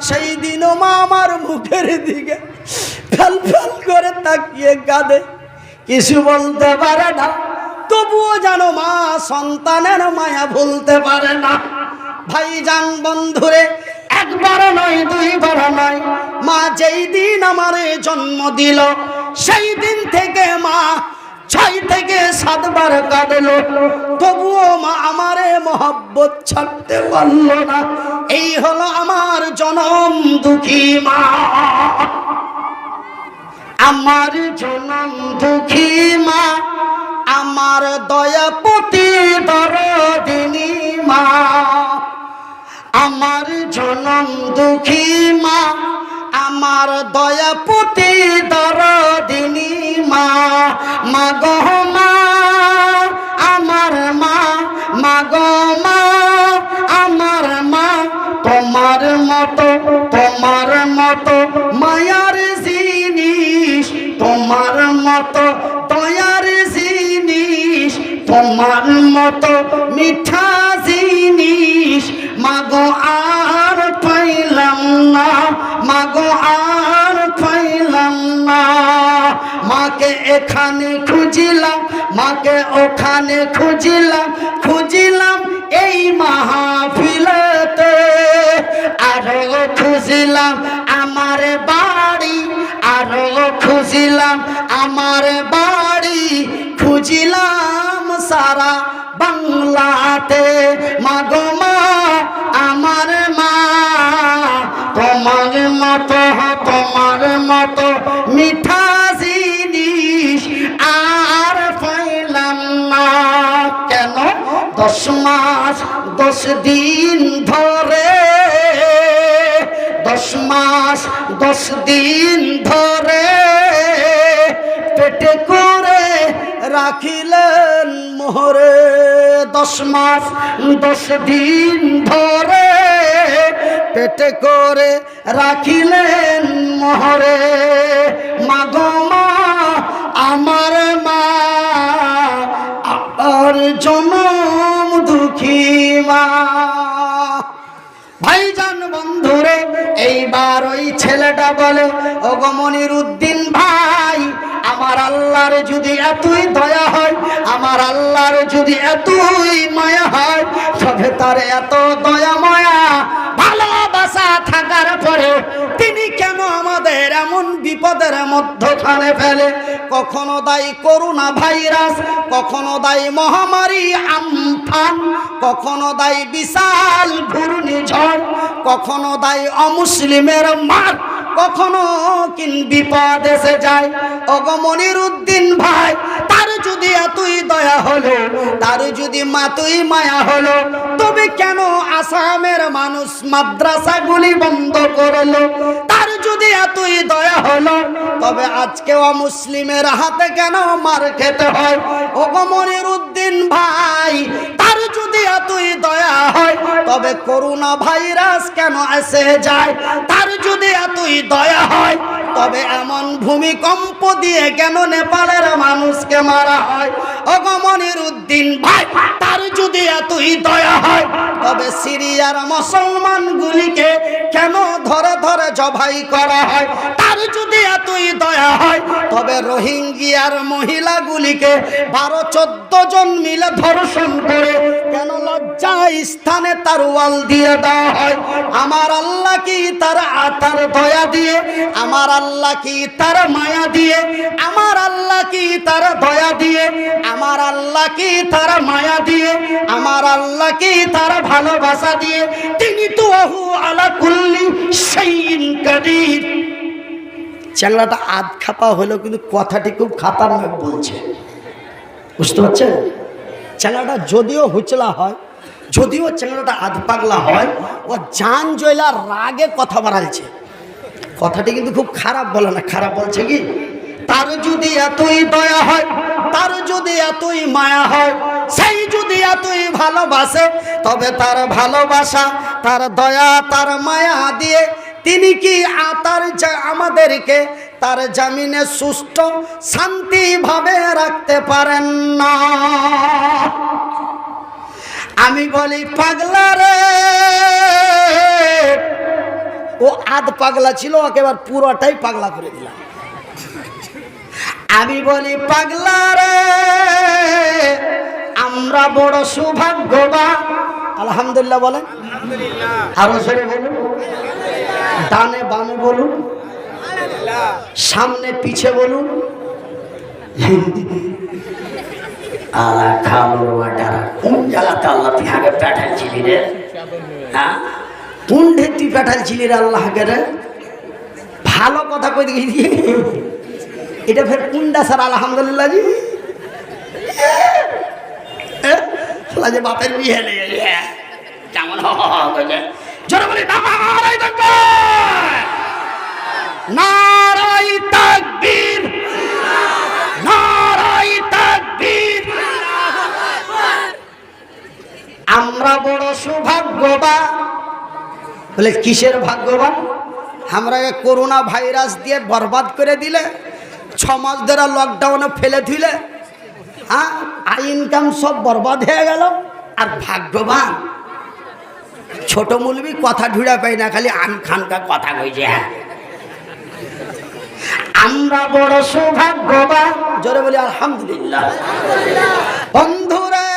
সেই দিনও মা আমার মুখের দিকে ফেল ফেল করে তাকিয়ে কাঁদে, কিছু বলতে পারে না। তবুও জানো মা সন্তানের মায়া ভুলতে পারে না। ভাইজান বন্ধুরে, একবার নয় দুইবার নয়, মা যেই দিন আমারে জন্ম দিল সেই দিন থেকে মা 6 থেকে 7 বার কাঁদলো, তবুও মা আমারে মহব্বত ছাড়তে পারল না। এই হলো আমার জনম দুঃখী মা, আমার জনম দুঃখী মা, আমার দয়াপতি দরদিনী মা, আমার জনম দুঃখী মা, আমার দয়াপতি দরদিনী মা। মাগো মা আমার মা, মাগো মা আমার মা, তোমার মতো মায়ার জিনিস, তোমার মতো দয়ার জিনিস, তোমার মতো মিঠা জিনিস মাগো আর পাইলাম না, মাগো আর পাইলাম না। মাকে এখানে খুঁজিলাম, মাকে ওখানে খুঁজিলাম এই মাহফিলেতে, আরো খুঁজিলাম আমার বাড়ি, আরো খুঁজিলাম আমার বাড়ি, খুঁজিলাম সারা বাংলাতে। মাগো মা আমার মা, তোমার মতো মিঠা জিনিস আর পাইলাম না। কেন 10 মাস 10 দিন ধরে, 10 মাস 10 দিন ধরে পেটে করে রাখিলেন মোহরে, 10 মাস 10 দিন ধরে পেটে করে রাখিলেন মোহরে। মাগো মা আমার মা, আমার জনম দুঃখী মা। ভাইজান বন্ধুরে, এইবার ওই ছেলেটা বলে, ওগো মনিরুদ্দিন ভাই, আমার আল্লাহর যদি এতই দয়া হয়, আমার আল্লাহর যদি এতই মায়া হয়, তবে তার এত দয়া মায়া ভালোবাসা থাকার পরে তিনি কেন আমাদের এমন বিপদের মধ্যখানে ফেলে? কখনো দায়ী করোনা ভাইরাস, কখনো দায়ী মহামারী আমফান, কখনো দায়ী বিশাল ঘূর্ণিঝড়, কখনো দায়ী অমুসলিমের মার, কখনো কিন বিপদ এসে যায়। ওগো মনিরুদ্দিন ভাই, তার যদি এতই দয়া হলো, তার যদি মাতই মায়া হলো, তবে কেন আসামের মানুষ মাদ্রাসাগুলি বন্ধ করলো? তার যদি এতই দয়া হলো, তবে আজকে অমুসলিমের হাতে কেন মার খেতে হয়? ওগো মনিরুদ্দিন ভাই, তার যদি এতই দয়া হয়, তবে করোনা ভাইরাস কেন এসে যায়? তার যদি এতই দয়া হয়, তবে এমন ভূমিকম্প দিয়ে কেন নেপালের মানুষকে মারা হয়? ওগো মনিরুদ্দিন ভাই, তার যদি এতই দয়া হয়, তবে সিরিয়ার মুসলমানগুলিকে কেন ধরে ধরে জবাই করা হয়? তার যদি এতই দয়া হয়, তবে রোহিঙ্গিয়ার মহিলাগুলিকে 12-14 জন মিলে ধর্ষণ করে কেন লজ্জা স্থানে তার ওয়াল দিয়ে দেওয়া হয়? আমার আল্লাহ কি তার দয়া দিয়ে, আমার আল্লাহ কি তার মায়া দিয়ে, আমার আল্লাহ কি তার দয়া দিয়ে, আমার আল্লাহ কি তার মায়া দিয়ে, আমার আল্লাহ কি তার ভালোবাসা দিয়ে? তিনি তো আলা কুল্লি শাইইন কাদির। চ্যাংড়াটা আধ খাপা হলো, কিন্তু কথাটি খুব খাতারনাক বলছে, বুঝতে পারছেন? চ্যাংড়াটা যদিও হুচলা হয়, যদিও চ্যাংড়াটা আধ পাগলা হয়, ও জান জয়লার রাগে কথা বাড়ালছে। কথাটি কিন্তু খুব খারাপ বলে না, খারাপ বলছে কি, তার যদি এতই দয়া হয়, তার যদি এতই মায়া হয়, সেই যদি এতই ভালোবাসে, তবে তার ভালোবাসা, তার দয়া, তার মায়া দিয়ে তিনি কি আমাদেরকে তার জামিনে সুস্থ শান্তিভাবে রাখতে পারেন না? আমি বলি পাগলা রে, ও আধ পাগলা ছিল, ওকে এবার পুরোটাই পাগলা করে দিলাম। আমি বলি পাগলা রে আমরা বড় সৌভাগ্যবান। আলহামদুলিল্লাহ বলেন, আরো জোরে বলুন, ডানে বামে বলুন, সামনে পিছে বলুন। কোন জায়গাতে আল্লাহ তুই আগে পাঠাইছিলি রে? হ্যাঁ, কোন ঢের তুই পাঠাইছিলি রে আল্লাহকে রে? ভালো কথা কই দিই, এটা ফের কোনটা স্যার? আলহামদুলিল্লাহ জি, যে বাপের বিয়ে নেই কেমন জোরে বলি নারাই তাকবীর, নারাই তাকবীর, নারাই তাকবীর। আমরা বড় সৌভাগ্যবান। বলে কিসের ভাগ্যবান? আমরা করোনা ভাইরাস দিয়ে বরবাদ করে দিলে, 6 মাস ধরে লকডাউনে ফেলে দিলে, হ্যাঁ, ইনকাম সব বরবাদ হয়ে গেল। আর ভাগ্যবান ছোট মুলবি কথা ঢুড়া পাই না, খালি আন খানকা কথা কইছে। আমরা বড় সৌভাগ্যবান, জোরে বলি আলহামদুলিল্লাহ। বন্ধুরে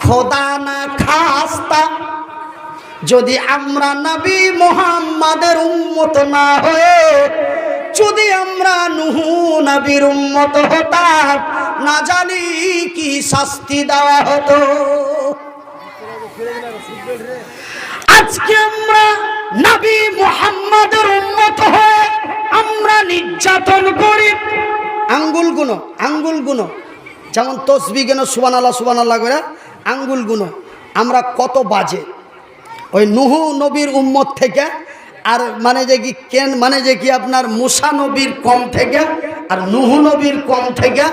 খোদা না খাস্তা যদি আমরা নবী মুহাম্মাদের উম্মত না হয়ে যদি আমরা নূহ নবীর উম্মত হতাম, না জানি কি শাস্তি দেওয়া হতো। আজকে আমরা নবী মুহাম্মাদের উম্মত হয়ে আমরা নির্যাতন করি। আঙ্গুল গুনো, আঙ্গুল গুনো, যেমন তসবিহ কেন সুবহানাল্লাহ সুবহানাল্লাহ করে আঙ্গুল গুনো। আমরা কত বাজে ওই নূহ নবীর উম্মত থেকে, আর মানে যে কি কেন মানে যে কি আপনার মুসা নবীর কম থেকে, আর নূহ নবীর কম থেকে,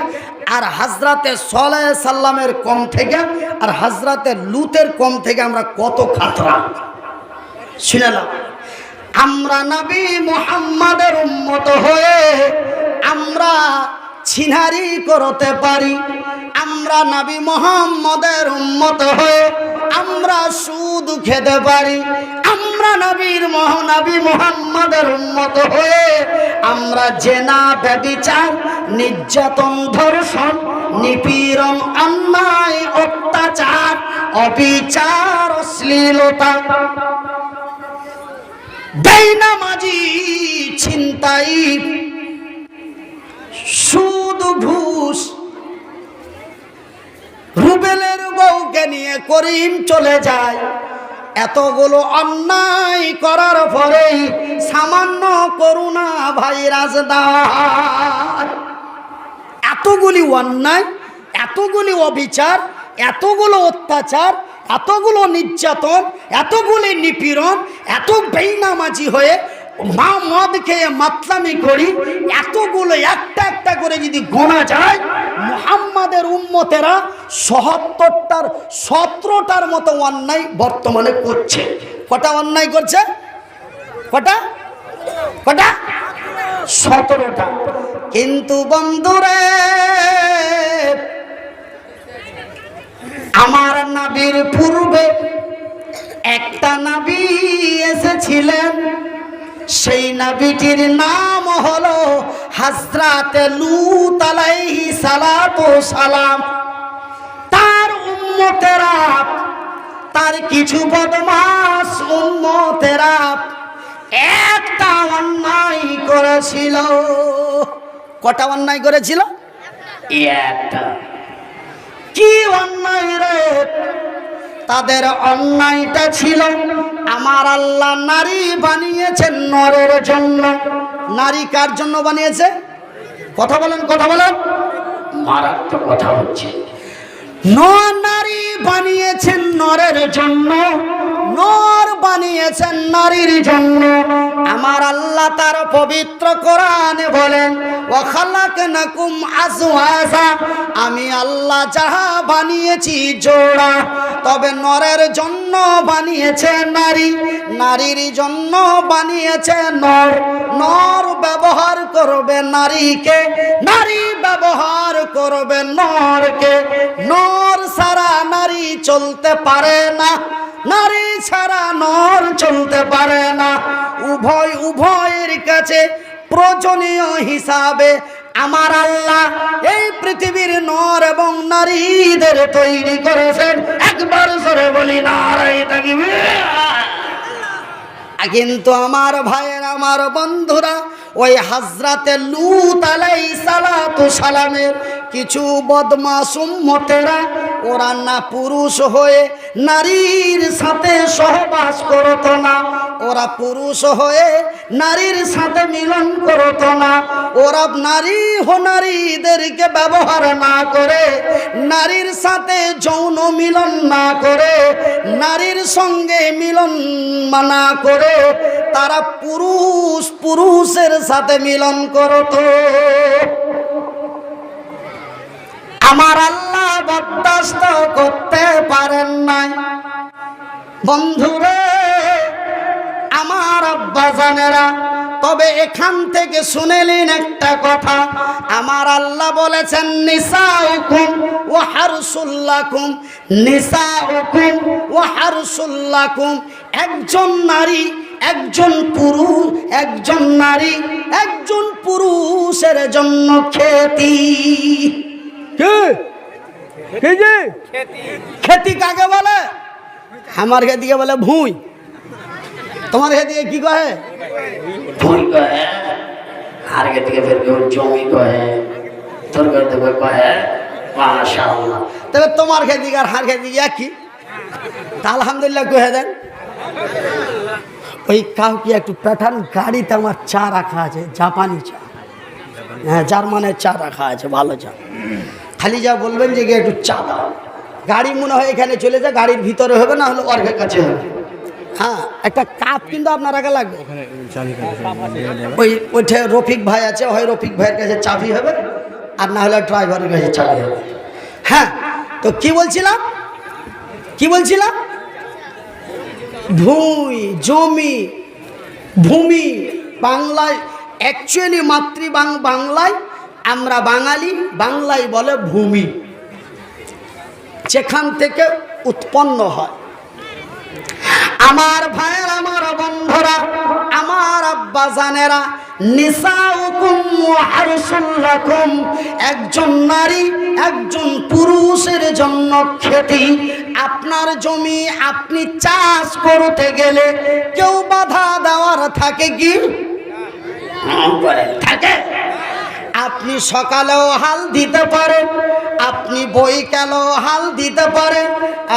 আর হযরতে সালেহ সাল্লামের কম থেকে, আর হযরতে লূতের কম থেকে আমরা কত খাতরা। শুনলাম আমরা নবী মুহাম্মাদের উম্মত হয়ে আমরা ছিনারি করতে পারি। আমরা নবী মুহাম্মাদের উম্মত হয়ে আমরা সুদ খেতে পারি। আমরা নবী মুহাম্মাদের উম্মত হয়ে আমরা জেনা, ব্যভিচার, নির্যাতন, ধর্ষণ, নিপীড়ন, অন্যায়, অত্যাচার, অবিচার, অশ্লীলতা, বেনামাজি, ছিনতাই, সুদ, ঘুষ, রুবেলের বউকে নিয়ে করিম চলে যায়। এতগুলো অন্যায় করার পরেই সামান্য করোনা ভাইরাস দায়। এতগুলি অন্যায়, এতগুলি অবিচার, এতগুলো অত্যাচার, এতগুলো নির্যাতন, এতগুলি নিপীড়ন, এত বেনামাজি হয়ে মা মদ খেয়ে মাতলামি করি, এতগুলো একটা একটা করে যদি গোনা যায়, মুহাম্মাদের উম্মতেরা 17টার মতো অন্যায় বর্তমানে করছে। কটা অন্যায় করছে? কটা? 17টা। কিন্তু বন্ধুরে আমার নবীর পূর্বে একটা নবী এসেছিলেন, সেই নবীটির নাম হলো হযরতে লূত আলাইহিস সালাতু সালাম। তার উম্মতেরা, তার কিছু বদমাশ উম্মতেরা একটা অন্যায় করেছিল। কটা অন্যায় করেছিল? একটা। কি অন্যায় রে? তাদের অন্যায়টা ছিল আমার আল্লাহ নারী বানিয়েছেন নরের জন্য। নারী কার জন্য বানিয়েছে? কথা বলেন, কথা বলেন, মারাত্মক কথা হচ্ছে। নারী বানিয়েছেন নরের জন্য, নর বানিয়েছেন নারীর জন্য। আমার আল্লাহ তার পবিত্র কোরআনে বলেন, ওয়া খালাকনাকুম আজওয়াজা, আমি আল্লাহ যাহা বানিয়েছি জোড়া, তবে নরের জন্য বানিয়েছে নারী, নারীর জন্য বানিয়েছে নর। নর ব্যবহার করবে নারীকে, নারী ব্যবহার করবে নরকে। নর সারা নারী চলতে পারে না, নারী ছাড়া নর চলতে পারে না। উভয়ের কাছে প্রয়োজনীয় হিসাবে আমার আল্লাহ এই পৃথিবীর নর এবং নারীদের তৈরি করেছেন। একবার জোরে বলি নারায়ে তাকবীর। কিন্তু আমার ভাইয়ের, আমার বন্ধুরা, ওই হযরতে লূত আলাইহিস সালাতু সালামের কিছু বদমাশ উম্মতেরা, ওরা না পুরুষ হয়ে নারীর সাথে সহবাস করত না, ওরা পুরুষ হয়ে নারীর সাথে মিলন করত না, ওরা নারীদেরকে ব্যবহার না করে, নারীর সাথে যৌন মিলন না করে, নারীর সঙ্গে মিলন না করে তারা পুরুষের সাথে মিলন করত। আমার আল্লাহ বরদাস্ত করতে পারেন নাই। বন্ধুরে, আমার আব্বাজানেরা, তবে এখান থেকে শুনেলেন একটা কথা, আমার আল্লাহ বলেছেন নিসাউকুম ওয়া হারসুল লাকুম, নিসাউকুম ওয়া হারসুল লাকুম। একজন নারী, একজন পুরুষ, একজন নারী, একজন পুরুষের জন্য খেতি। খেতি কাকে বলে? আমার খেতিকে বলে ভুঁই। তোমার খেতিকে কি কহে? ভুঁই কহে। আর খেতিকে ফের কেউ জমি কহে, তোর খেতিকে কহে মাশাআল্লাহ। তবে তোমার খেতিকে আর হার খেতিকে একই, আলহামদুলিল্লাহ কহে দেন। ওই কাউকে একটু প্যাটার্ন গাড়িতে আমার চা রাখা আছে, জাপানি চা, হ্যাঁ জার্মানের চা রাখা আছে, ভালো চা। খালি যা বলবেন যে একটু চা দাও, গাড়ি মনে হয় এখানে চলে যায়, গাড়ির ভিতরে হবে, না হলে অর্ঘের কাছে হবে। হ্যাঁ, একটা কাপ কিন্তু আপনার আগে লাগবে। ওইটা রফিক ভাই আছে, হয় রফিক ভাইয়ের কাছে চাবি হবে, আর না হলে ড্রাইভারের কাছে চাবি হবে। হ্যাঁ, তো কি বলছিলাম? ভুঁই, জমি, ভূমি বাংলায় অ্যাকচুয়ালি বাংলায় আমরা বাংলায় বলে ভূমি, যেখান থেকে উৎপন্ন হয়। আমার ভাইয়ের, আমার বন্ধুরা, আমার আব্বাজানেরা, নিসাউকুম ওয়া হারসুল লাকুম, একজন নারী, একজন পুরুষের জন্য খেতি। আপনার জমি আপনি চাষ করতে গেলে কেউ বাধা দেওয়ার থাকে কি? থাকে। আপনি সকালেও হাল দিতে পারেন, আপনি বৈকালেও হাল দিতে পারেন,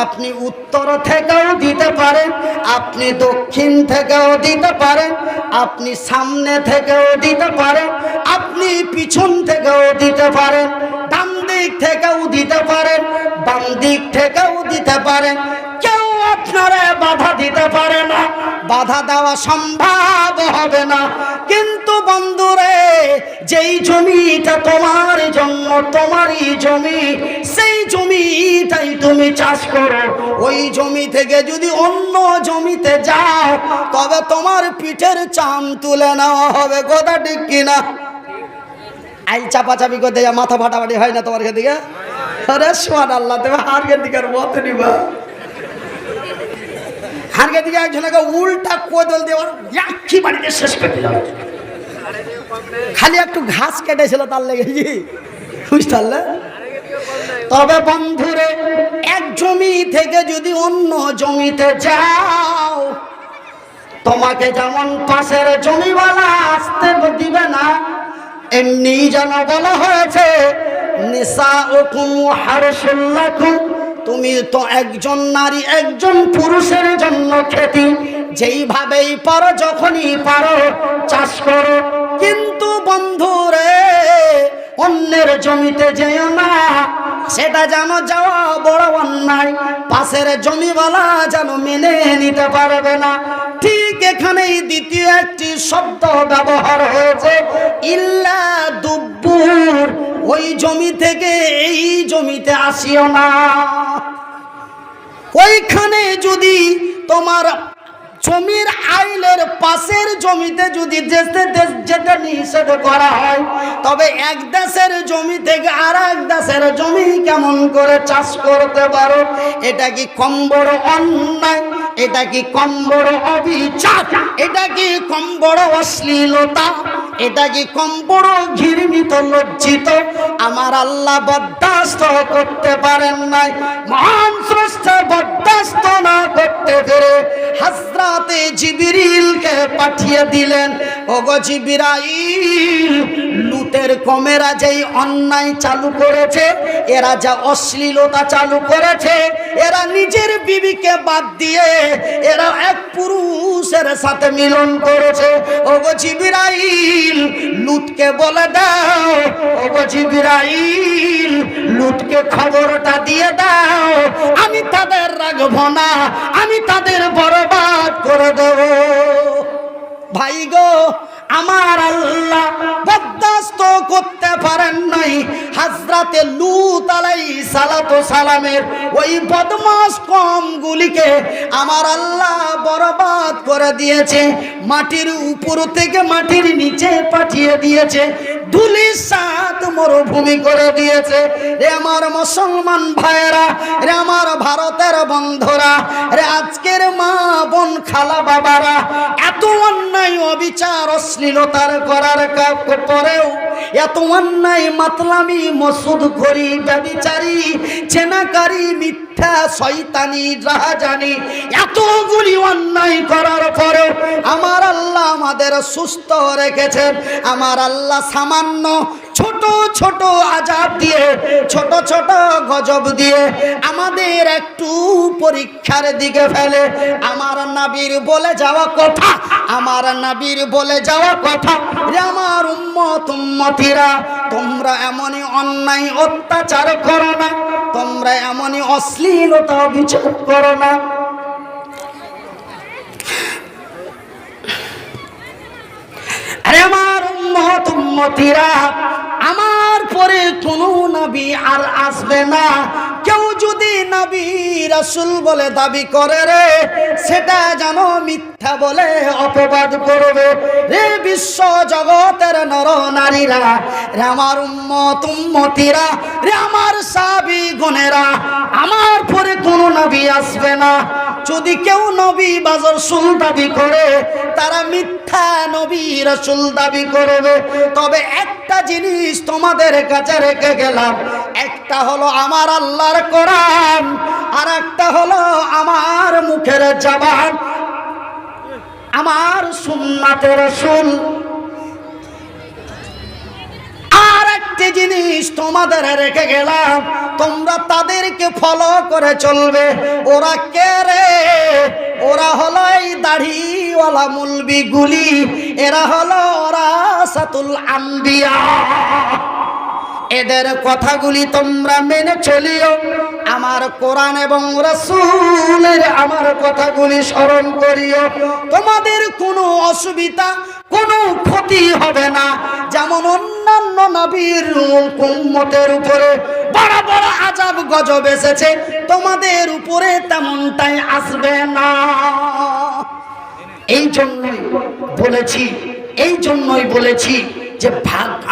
আপনি উত্তর থেকেও দিতে পারেন, আপনি দক্ষিণ থেকেও দিতে পারেন, আপনি সামনে থেকেও দিতে পারেন, আপনি পিছন থেকেও দিতে পারেন, ডান দিক থেকেও দিতে পারেন, বাম দিক থেকেও দিতে পারেন। কেউ আপনারা বাধা দিতে পারে না, বাধা দেওয়া সম্ভব হবে না। কিন্তু বন্ধুরে, যেই জমিটা তোমার জন্য, তোমারই জমি, সেই জমিটাই তুমি চাষ করো। ওই জমি থেকে যদি অন্য জমিতে যাও, তবে তোমার পিঠের চাম তুলে নেওয়া হবে। কথা ঠিক কিনা? আই চাপাচাপি করতে যা মাথা ফাটাফাটি হয় না তোমার দিকে? আরে সুবহানাল্লাহ, তুমি হারকে দিকে মত নিবা। হারকে দিকে একজনকে উল্টা কোদল দেওয়ার একই বাড়িতে শেষ করে দিলাম। খালি একটু ঘাস কেটেছিল তার লেগেছি, বুঝতে পারলে? তবে বন্ধুরে, এক জমি থেকে যদি অন্য জমিতে যাও, তোমাকে যেমন পাশের জমিওয়ালা আসতে দিবে না, এমনি যেন বলা হয়েছে নিসাউকুম হারসুল লাকুম, তুমি তো একজন নারী, একজন পুরুষের জন্য খেতি। যেইভাবেই পারো, যখনই পারো চাষ করো। কিন্তু বন্ধুরে, অন্যের জমিতে যেও না, সেটা যেন যাওয়া বড় অন্যায়। পাশের জমিওয়ালা যেন মেনে নিতে পারবে না। ঠিক এখানেই দ্বিতীয় একটি শব্দ ব্যবহার হয়েছে, ইল্লা দুব্বুর, ওই জমি থেকে এই জমিতে আসিও না। ওইখানে যদি তোমার জমির আইলের পাশের জমিতে যদি যেতে নিষেধ করা হয়, তবে এক দেশের জমি থেকে আর এক দেশের জমি কেমন করে চাষ করতে পারো? এটা কি কম বড় অন্যায়? এটা কি কম বড় অবিচার? এটা কি কম বড় অশ্লীলতা? এটা কি কম বড় ঘৃণিত লজ্জিত? আমার আল্লাহ বরদাস্ত করতে পারেন নাই। মহান স্রষ্টা বরদাস্ত না করতে পেরে হযরতে জিবরিলকে পাঠিয়ে দিলেন। ওগো জিবরাইল, লুতের কমেরা যেই অন্যায় চালু করেছে, এরা যা অশ্লীলতা চালু করেছে, এরা নিজের বিবিকে বাদ দিয়ে এরা এক পুরুষের সাথে মিলন করেছে। ওগো জিবরাইল, লুতকে বলে দাও, ওগো জিবরাইল, লুতকে খবরটা দিয়ে দাও, আমি তাদের রাখবো না, আমি তাদের বরবাদ করে দেব। ভাই গো, আমার আল্লাহ বরদাস্ত করতে পারেন নাই হযরতে লূত আলাইহিস সালাতু সালামের ওই বদমাশ কওমগুলিকে। আমার আল্লাহ বরবাদ করে দিয়েছে, মাটির উপর থেকে মাটির নিচে পাঠিয়ে দিয়েছে, ধুলির সাত মরুভূমি করে দিয়েছে। রে আমার মুসলমান ভাইয়েরা, রে আমার ভারতের বন্ধুরা, রে আজকের মা বোন খালা বাবারা, এত অন্যায় অবিচার অশ্লীলতার করার পরেও, এত অন্যায় মাতলামি মসুদখোরি ব্যভিচারী জেনাকারী মিথ্যা শয়তানি রাহাজানি, এতগুলি অন্যায় করার পরেও আমার আল্লাহ আমাদের সুস্থ রেখেছেন। আমার আল্লাহ সামান্য ছোট ছোট আযাব দিয়ে, ছোট ছোট গজব দিয়ে আমাদের একটু পরীক্ষার দিকে ফেলে। আমার নবীর বলে যাওয়া কথা, আমার নবীর বলে যাওয়া কথা, রে আমার উম্মত উম্মতিরা, তোমরা এমনই অন্যায় অত্যাচার করো না, তোমরা এমনই অশ্লীলতা বিচার করো না। আরে আমার উম্মত উম্মতিরা, আমার পরে কোনো নবী আর আসবে না। কেউ যদি নবী রাসূল বলে দাবি করে রে, সেটা যেন মিথ্যা বলে অপবাদ করবে। রে বিশ্ব জগতের নর নারীরা, রে আমার উম্মত উম্মতিরা, রে আমার সাহাবী গণেরা, আমার পরে কোনো নবী আসবে না। যদি কেউ নবী বা রাসূল দাবি করে, তারা মিথ্যা নবী রাসূল দাবি করবে। তবে একটা জিনিস তোমাদের কাছে রেখে গেলাম, একটা হলো আমার আল্লাহর কোরআন, আর একটা হলো আমার মুখের জবান, আমার সুন্নাতে রাসূল। আর একটা জিনিস তোমাদের রেখে গেলাম, তোমরা তাদেরকে ফলো করে চলবে। ওরা কে রে? ওরা হলো এই দাড়িওয়ালা মুলবিগুলি, এরা হলো ওরাসাতুল আম্বিয়া। এদের কথাগুলি তোমরা মেনে চলিও। আমার কোরআন এবং রাসূলের আমার কথাগুলি স্মরণ করিও। তোমাদের কোনো অসুবিধা, কোনো ক্ষতি হবে না। যেমন অন্যান্য নবীর উম্মতের উপরে বড় বড় আযাব গজব এসেছে, তোমাদের উপরে তেমনটাই আসবে না। এই জন্যই বলেছি যে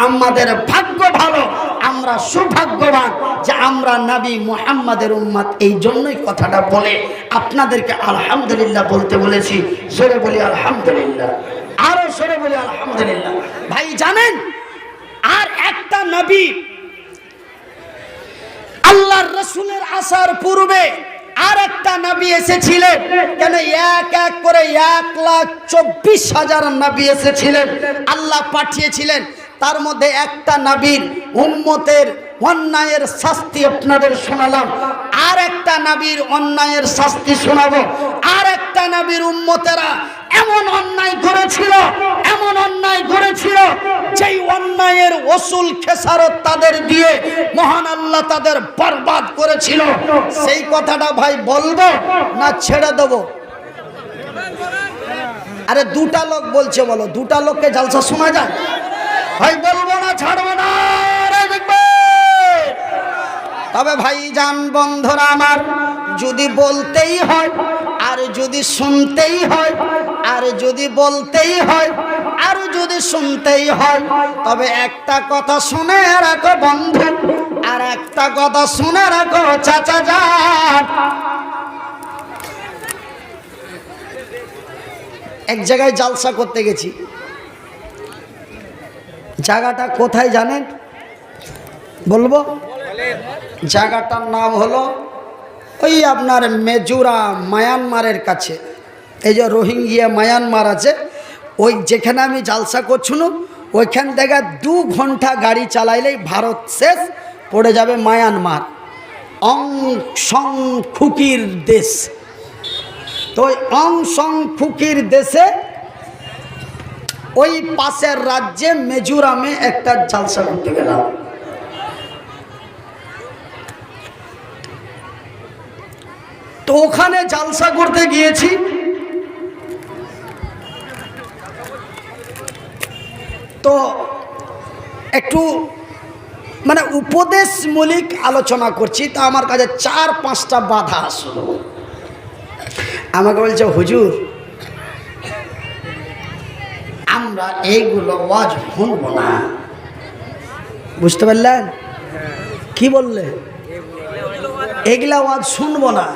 আমাদের ভাগ্য ভালো, আমরা সৌভাগ্যবান যে আমরা নবী মুহাম্মাদের উম্মত। এই জন্যই কথাটা বলে আপনাদেরকে আলহামদুলিল্লাহ বলতে বলেছি। জোরে বলি আলহামদুলিল্লাহ, আরো জোরে বলি আলহামদুলিল্লাহ। ভাই জানেন, আর একটা নবী আল্লাহর রাসূলের আসার পূর্বে আর একটা নবী এসেছিলেন। কেন এক এক করে 1,24,000 নবী এসেছিলেন, আল্লাহ পাঠিয়েছিলেন। তার মধ্যে একটা নবীর উম্মতের অন্যায়ের শাস্তি আপনাদের শোনালাম, আর একটা নবীর অন্যায়ের শাস্তি শোনাবো। আর একটা নবীর উম্মতেরা এমন অন্যায় করেছিল, যেই অন্যায়ের ওসুল খেসারত তাদের দিয়ে মহান আল্লাহ তাদের বরবাদ করেছিল। সেই কথাটা ভাই বলবো না ছেড়ে দেবো? আরে দুটা লোক বলছে, বলো, দুটা লোককে জালসা শোনা যায়? ভাই বলবো না, ছাড়বো না। তবে ভাই জান বন্ধুরা আমার, যদি বলতেই হয় আর আর যদি শুনতেই হয়, আর যদি বলতেই হয়, আর যদি শুনতেই হয়, তবে একটা কথা শুনে রাখো বন্ধু, আর একটা কথা শুনে রাখো চাচা যান। এক জায়গায় জালসা করতে গেছি, জায়গাটা কোথায় জানেন? বলবো? জায়গাটার নাম হলো ওই আপনার মেজুরা, মায়ানমারের কাছে। এই যে রোহিঙ্গিয়া মায়ানমার আছে, ওই যেখানে আমি জালসা করছিলাম ওইখান থেকে 2 ঘন্টা গাড়ি চালাইলেই ভারত শেষ, পড়ে যাবে মায়ানমার, অং সং ফুকির দেশ। তো ওই অং সং ফুকির দেশে ওই পাশের রাজ্যে মিজোরামে একটা জালসা করতে গেলাম। তো ওখানে জালসা করতে গিয়েছি, তো একটু মানে উপদেশমূলক আলোচনা করছি, তা আমার কাছে 4-5টা বাধা আসলো। আমাকে বলছে, হুজুর আমরা এইগুলো ওয়াজ শুনবো না। বুঝতে পারলেন কি বললে? এগুলা ওয়াজ শুনবো না।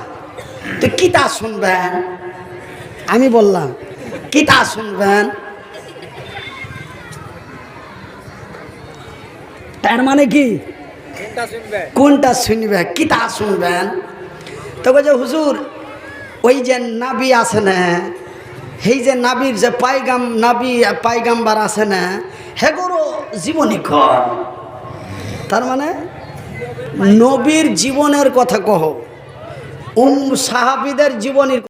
তো কিতা শুনবেন? আমি বললাম কিতা শুনবেন? তার মানে কি কোনটা শুনবে, কিতা শুনবেন? তো বলছে, হুজুর ওই যে নাবি আছে না, এই যে নাবির যে নাবি পাইগাম্বার আছে না, হেগোরও জীবনী কর। তার মানে নবীর জীবনের কথা কহ, সাহাবীদের জীবনীর